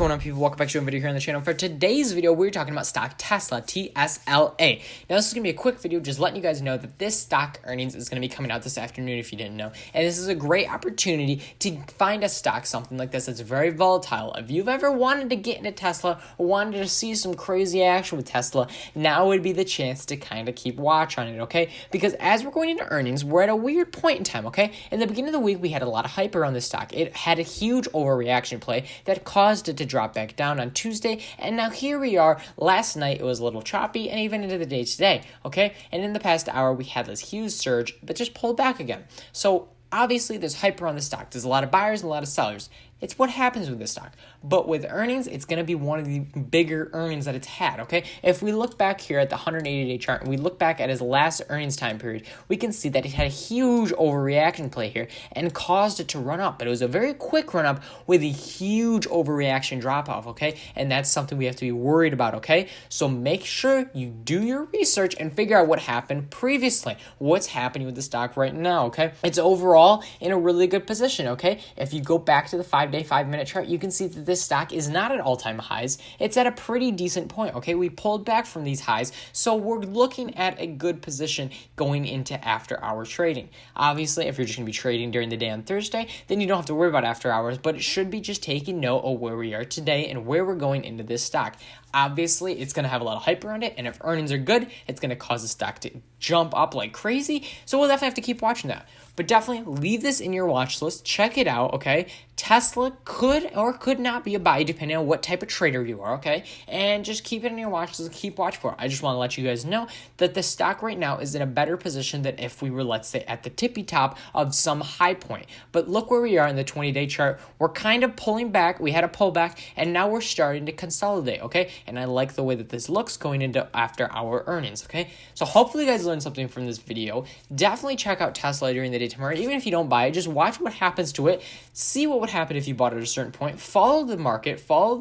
going on, people? Welcome back to a video here on the channel. For today's video, we're talking about stock Tesla, TSLA. Now, this is going to be a quick video just letting you guys know that this stock earnings is going to be coming out this afternoon if you didn't know. And this is a great opportunity to find a stock, something like this that's very volatile. If you've ever wanted to get into Tesla or wanted to see some crazy action with Tesla, now would be the chance to kind of keep watch on it, okay? Because as we're going into earnings, we're at a weird point in time, okay? In the beginning of the week, we had a lot of hype around this stock. It had a huge overreaction play that caused it to drop back down on Tuesday, and now here we are. Last night it was a little choppy, and even into the day today, okay? And in the past hour we had this huge surge but just pulled back again. So obviously there's hype around the stock. There's a lot of buyers and a lot of sellers. It's what happens with this stock. But with earnings, it's going to be one of the bigger earnings that it's had, okay? If we look back here at the 180-day chart and we look back at his last earnings time period, we can see that it had a huge overreaction play here and caused it to run up. But it was a very quick run up with a huge overreaction drop off, okay? And that's something we have to be worried about, okay? So make sure you do your research and figure out what happened previously. What's happening with the stock right now, okay? It's overall in a really good position, okay? If you go back to the 5-day, 5-minute chart, you can see that this stock is not at all-time highs. It's at a pretty decent point, okay? We pulled back from these highs, so we're looking at a good position going into after-hour trading. Obviously, if you're just going to be trading during the day on Thursday, then you don't have to worry about after hours, but it should be just taking note of where we are today and where we're going into this stock. Obviously, it's going to have a lot of hype around it, and if earnings are good, it's going to cause the stock to jump up like crazy, so we'll definitely have to keep watching that. But definitely leave this in your watch list. Check it out, okay? Tesla could or could not be a buy depending on what type of trader you are, okay? And just keep it in your watch list, keep watch for it. I just want to let you guys know that the stock right now is in a better position than if we were, let's say, at the tippy top of some high point. But look where we are in the 20-day chart. We're kind of pulling back. We had a pullback, and now we're starting to consolidate, okay? And I like the way that this looks going into after our earnings, okay? So hopefully you guys learned something from this video. Definitely check out Tesla during the day tomorrow. Even if you don't buy it, just watch what happens to it. See what would happen if you bought it at a certain point. Follow the market. Follow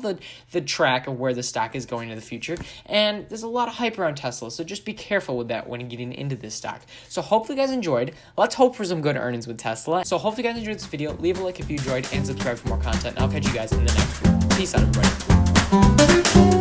the track of where the stock is going in the future. And there's a lot of hype around Tesla, so just be careful with that when getting into this stock. So hopefully you guys enjoyed. Let's hope for some good earnings with Tesla. So hopefully you guys enjoyed this video. Leave a like if you enjoyed and subscribe for more content. And I'll catch you guys in the next video. Peace out, everybody.